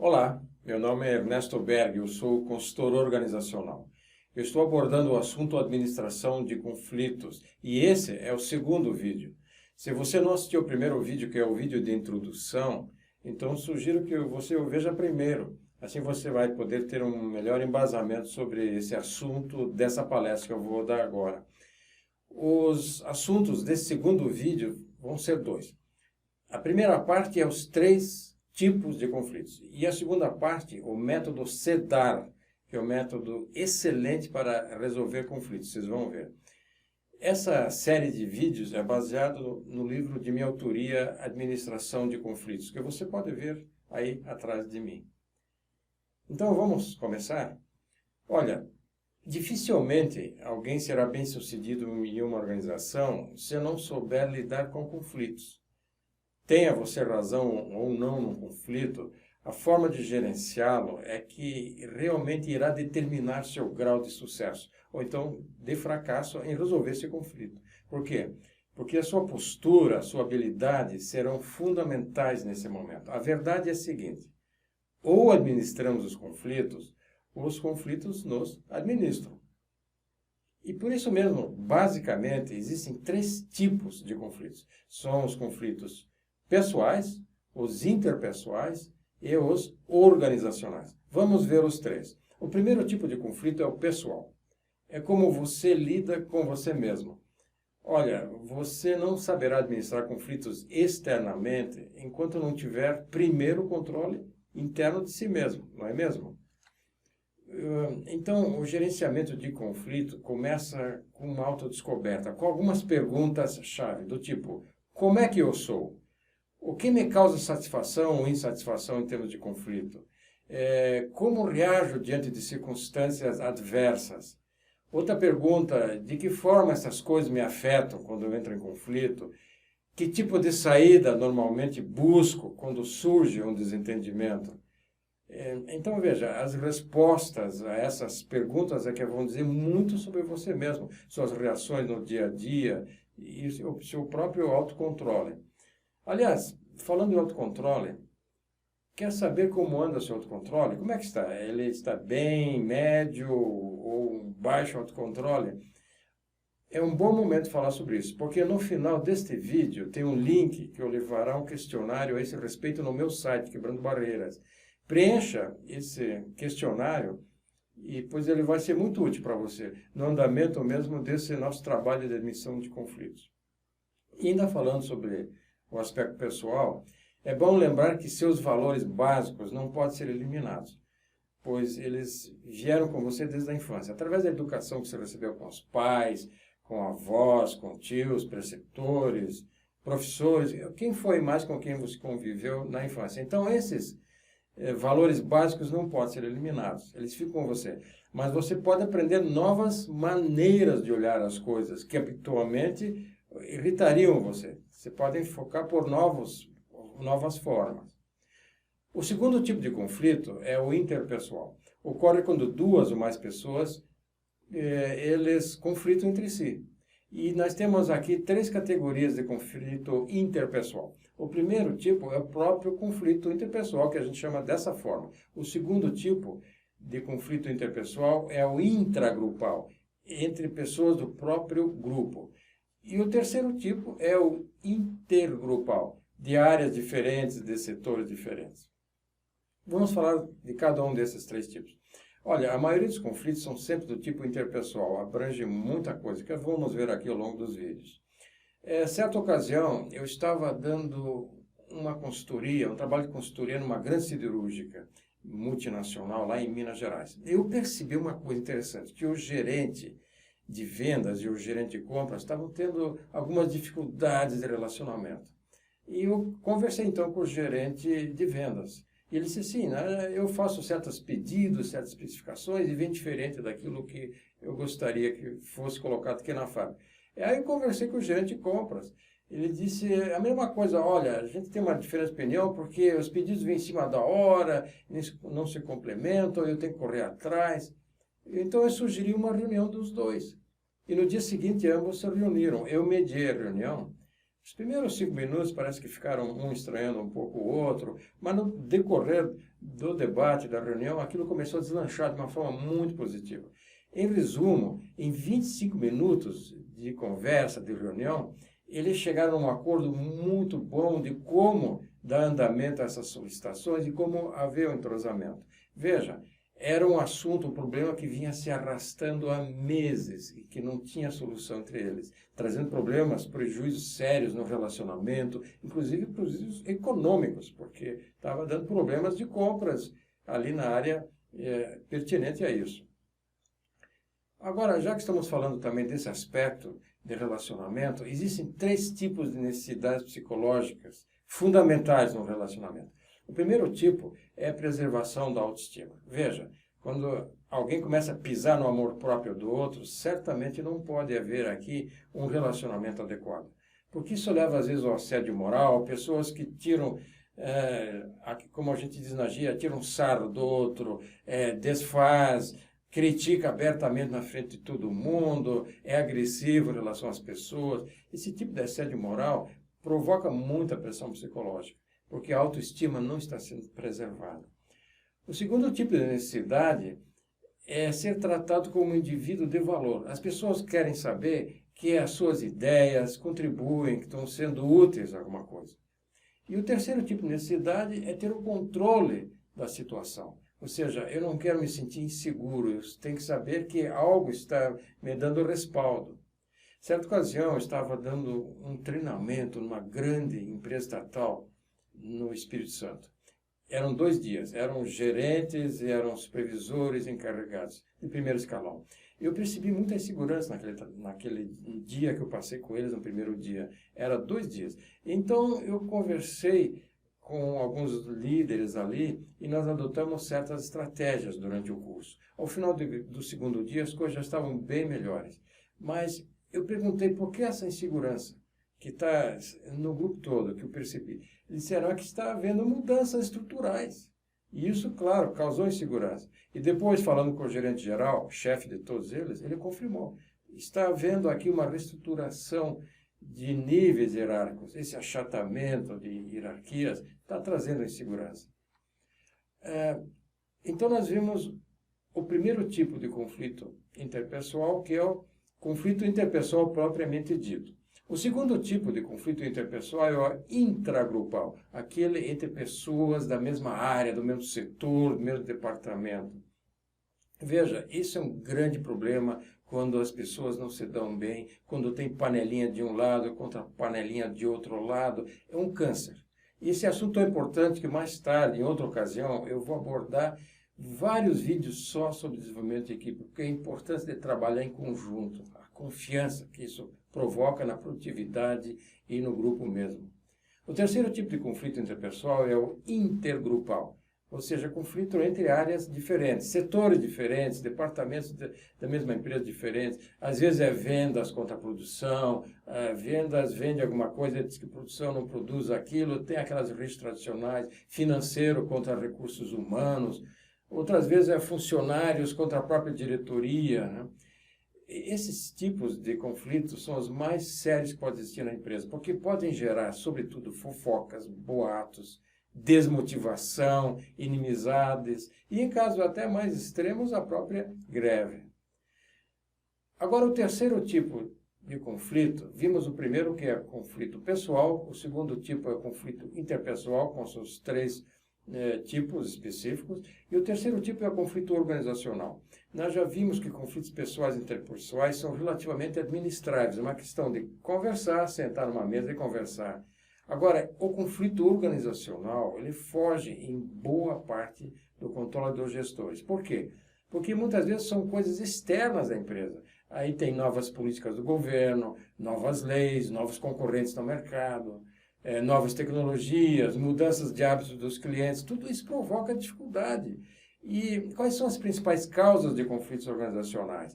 Olá, meu nome é Ernesto Berg, eu sou consultor organizacional. Eu estou abordando o assunto administração de conflitos e esse é o segundo vídeo. Se você não assistiu o primeiro vídeo, que é o vídeo de introdução, então sugiro que você o veja primeiro. Assim você vai poder ter um melhor embasamento sobre esse assunto dessa palestra que eu vou dar agora. Os assuntos desse segundo vídeo vão ser dois. A primeira parte é os três tipos de conflitos. E a segunda parte, o método SEDAR, que é um método excelente para resolver conflitos. Vocês vão ver. Essa série de vídeos é baseado no livro de minha autoria, Administração de Conflitos, que você pode ver aí atrás de mim. Então vamos começar? Olha, dificilmente alguém será bem-sucedido em uma organização se não souber lidar com conflitos. Tenha você razão ou não no conflito, a forma de gerenciá-lo é que realmente irá determinar seu grau de sucesso, ou então de fracasso em resolver esse conflito. Por quê? Porque a sua postura, a sua habilidade serão fundamentais nesse momento. A verdade é a seguinte: ou administramos os conflitos, ou os conflitos nos administram. E por isso mesmo, basicamente, existem três tipos de conflitos. São os conflitos pessoais, os interpessoais e os organizacionais. Vamos ver os três. O primeiro tipo de conflito é o pessoal. É como você lida com você mesmo. Olha, você não saberá administrar conflitos externamente enquanto não tiver primeiro o controle interno de si mesmo, não é mesmo? Então, o gerenciamento de conflito começa com uma autodescoberta, com algumas perguntas-chave, do tipo: como é que eu sou? O que me causa satisfação ou insatisfação em termos de conflito? Como reajo diante de circunstâncias adversas? Outra pergunta: de que forma essas coisas me afetam quando eu entro em conflito? Que tipo de saída normalmente busco quando surge um desentendimento? Então, veja, as respostas a essas perguntas é que vão dizer muito sobre você mesmo, suas reações no dia a dia e o seu próprio autocontrole. Aliás, falando em autocontrole, quer saber como anda o seu autocontrole? Como é que está? Ele está bem, médio ou baixo autocontrole? É um bom momento falar sobre isso, porque no final deste vídeo tem um link que eu levará um questionário a esse respeito no meu site, Quebrando Barreiras. Preencha esse questionário e pois ele vai ser muito útil para você no andamento mesmo desse nosso trabalho de admissão de conflitos. E ainda falando sobre o aspecto pessoal, é bom lembrar que seus valores básicos não podem ser eliminados, pois eles vieram com você desde a infância, através da educação que você recebeu com os pais, com avós, com tios, preceptores, professores, quem foi mais com quem você conviveu na infância. Então, esses valores básicos não podem ser eliminados, eles ficam com você. Mas você pode aprender novas maneiras de olhar as coisas que habitualmente irritariam você. Você pode focar por novas formas. O segundo tipo de conflito é o interpessoal. Ocorre quando duas ou mais pessoas eles conflitam entre si. E nós temos aqui três categorias de conflito interpessoal. O primeiro tipo é o próprio conflito interpessoal, que a gente chama dessa forma. O segundo tipo de conflito interpessoal é o intragrupal, entre pessoas do próprio grupo. E o terceiro tipo é o intergrupal, de áreas diferentes, de setores diferentes. Vamos falar de cada um desses três tipos. Olha, a maioria dos conflitos são sempre do tipo interpessoal, abrange muita coisa, que vamos ver aqui ao longo dos vídeos. Certa ocasião, eu estava dando uma consultoria, um trabalho de consultoria numa grande siderúrgica multinacional lá em Minas Gerais. Eu percebi uma coisa interessante, que o gerente de vendas e o gerente de compras estavam tendo algumas dificuldades de relacionamento. E eu conversei então com o gerente de vendas. E ele disse assim, né, eu faço certos pedidos, certas especificações e vem diferente daquilo que eu gostaria que fosse colocado aqui na fábrica. E aí eu conversei com o gerente de compras. Ele disse a mesma coisa: olha, a gente tem uma diferença de opinião porque os pedidos vêm em cima da hora, não se complementam, eu tenho que correr atrás. Então eu sugeri uma reunião dos dois. E no dia seguinte ambos se reuniram. Eu mediei a reunião. Os primeiros 5 minutos parece que ficaram um estranhando um pouco o outro, mas no decorrer do debate, da reunião, aquilo começou a deslanchar de uma forma muito positiva. Em resumo, em 25 minutos de conversa, de reunião, eles chegaram a um acordo muito bom de como dar andamento a essas solicitações e como haver o entrosamento. Veja, era um assunto, um problema que vinha se arrastando há meses e que não tinha solução entre eles, trazendo problemas, prejuízos sérios no relacionamento, inclusive prejuízos econômicos, porque estava dando problemas de compras ali na área pertinente a isso. Agora, já que estamos falando também desse aspecto de relacionamento, existem 3 tipos de necessidades psicológicas fundamentais no relacionamento. O primeiro tipo é a preservação da autoestima. Veja, quando alguém começa a pisar no amor próprio do outro, certamente não pode haver aqui um relacionamento adequado. Porque isso leva, às vezes, ao assédio moral, pessoas que tiram, como a gente diz na gíria, tiram sarro do outro, desfaz, critica abertamente na frente de todo mundo, é agressivo em relação às pessoas. Esse tipo de assédio moral provoca muita pressão psicológica, porque a autoestima não está sendo preservada. O segundo tipo de necessidade é ser tratado como um indivíduo de valor. As pessoas querem saber que as suas ideias contribuem, que estão sendo úteis a alguma coisa. E o terceiro tipo de necessidade é ter o controle da situação. Ou seja, eu não quero me sentir inseguro, eu tenho que saber que algo está me dando respaldo. Certa ocasião, eu estava dando um treinamento numa grande empresa estatal no Espírito Santo. Eram 2 dias, eram gerentes e eram supervisores encarregados de primeiro escalão. Eu percebi muita insegurança naquele dia que eu passei com eles no primeiro dia. Era 2 dias. Então, eu conversei com alguns líderes ali e nós adotamos certas estratégias durante o curso. Ao final do segundo dia, as coisas já estavam bem melhores. Mas eu perguntei por que essa insegurança que está no grupo todo, que eu percebi. Eles disseram que está havendo mudanças estruturais. E isso, claro, causou insegurança. E depois, falando com o gerente geral, chefe de todos eles, ele confirmou. Está havendo aqui uma reestruturação de níveis hierárquicos. Esse achatamento de hierarquias está trazendo insegurança. Então, nós vimos o primeiro tipo de conflito interpessoal, que é o conflito interpessoal propriamente dito. O segundo tipo de conflito interpessoal é o intragrupal, aquele entre pessoas da mesma área, do mesmo setor, do mesmo departamento. Veja, isso é um grande problema quando as pessoas não se dão bem, quando tem panelinha de um lado contra panelinha de outro lado, é um câncer. Esse assunto é importante que mais tarde, em outra ocasião, eu vou abordar vários vídeos só sobre desenvolvimento de equipe, porque é importante de trabalhar em conjunto, a confiança que isso provoca na produtividade e no grupo mesmo. O terceiro tipo de conflito interpessoal é o intergrupal, ou seja, conflito entre áreas diferentes, setores diferentes, departamentos da mesma empresa diferentes. Às vezes é vendas contra produção, vendas vende alguma coisa, diz que produção não produz aquilo, tem aquelas redes tradicionais, financeiro contra recursos humanos. Outras vezes é funcionários contra a própria diretoria, né? Esses tipos de conflitos são os mais sérios que podem existir na empresa, porque podem gerar, sobretudo, fofocas, boatos, desmotivação, inimizades e, em casos até mais extremos, a própria greve. Agora, o terceiro tipo de conflito, vimos o primeiro que é conflito pessoal, o segundo tipo é o conflito interpessoal, com seus 3 tipos específicos, e o terceiro tipo é o conflito organizacional. Nós já vimos que conflitos pessoais e interpessoais são relativamente administráveis, é uma questão de conversar, sentar numa mesa e conversar. Agora, o conflito organizacional, ele foge em boa parte do controle dos gestores. Por quê? Porque muitas vezes são coisas externas à empresa. Aí tem novas políticas do governo, novas leis, novos concorrentes no mercado, novas tecnologias, mudanças de hábitos dos clientes, tudo isso provoca dificuldade. E quais são as principais causas de conflitos organizacionais?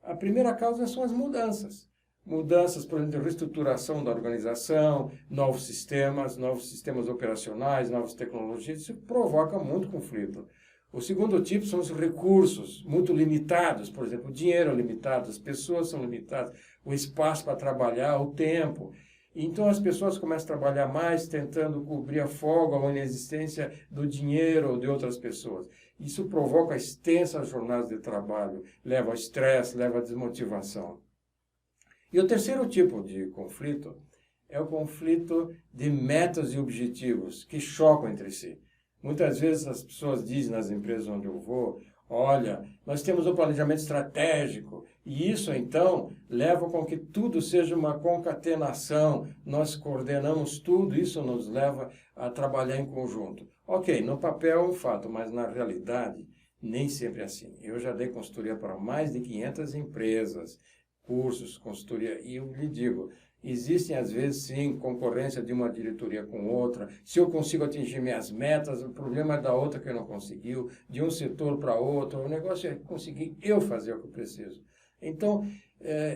A primeira causa são as mudanças. Mudanças, por exemplo, de reestruturação da organização, novos sistemas operacionais, novas tecnologias, isso provoca muito conflito. O segundo tipo são os recursos muito limitados, por exemplo, o dinheiro é limitado, as pessoas são limitadas, o espaço para trabalhar, o tempo. Então as pessoas começam a trabalhar mais tentando cobrir a folga ou a inexistência do dinheiro ou de outras pessoas. Isso provoca extensas jornadas de trabalho, leva ao estresse, leva à desmotivação. E o terceiro tipo de conflito é o conflito de metas e objetivos que chocam entre si. Muitas vezes as pessoas dizem nas empresas onde eu vou, olha, nós temos um planejamento estratégico e isso então leva com que tudo seja uma concatenação, nós coordenamos tudo, isso nos leva a trabalhar em conjunto. Ok, no papel é um fato, mas na realidade nem sempre é assim. Eu já dei consultoria para mais de 500 empresas, cursos, consultoria, e eu lhe digo, existem, às vezes, sim, concorrência de uma diretoria com outra. Se eu consigo atingir minhas metas, o problema é da outra que não conseguiu, de um setor para outro. O negócio é conseguir eu fazer o que eu preciso. Então,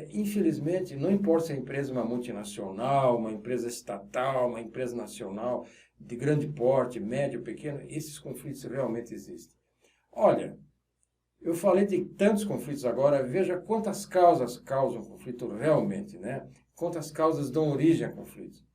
infelizmente, não importa se a empresa é uma multinacional, uma empresa estatal, uma empresa nacional, de grande porte, médio, pequeno, esses conflitos realmente existem. Olha, eu falei de tantos conflitos agora, veja quantas causas causam conflito realmente, né? Quantas causas dão origem a conflitos.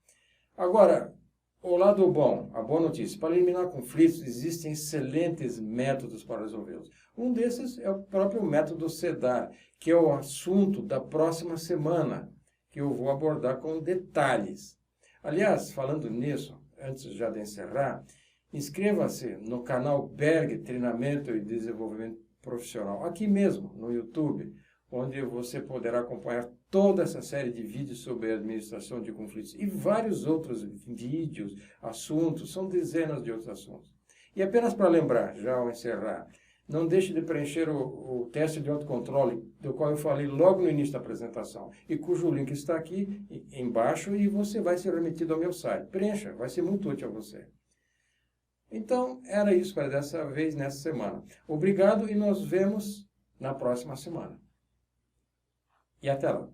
Agora, o lado bom, a boa notícia, para eliminar conflitos existem excelentes métodos para resolvê-los. Um desses é o próprio método SEDAR, que é o assunto da próxima semana, que eu vou abordar com detalhes. Aliás, falando nisso, antes já de encerrar, inscreva-se no canal Berg Treinamento e Desenvolvimento Profissional, aqui mesmo, no YouTube, onde você poderá acompanhar toda essa série de vídeos sobre administração de conflitos e vários outros vídeos, assuntos, são dezenas de outros assuntos. E apenas para lembrar, já ao encerrar, não deixe de preencher o teste de autocontrole, do qual eu falei logo no início da apresentação, e cujo link está aqui embaixo e você vai ser remetido ao meu site. Preencha, vai ser muito útil a você. Então, era isso para dessa vez, nessa semana. Obrigado e nos vemos na próxima semana. E até lá.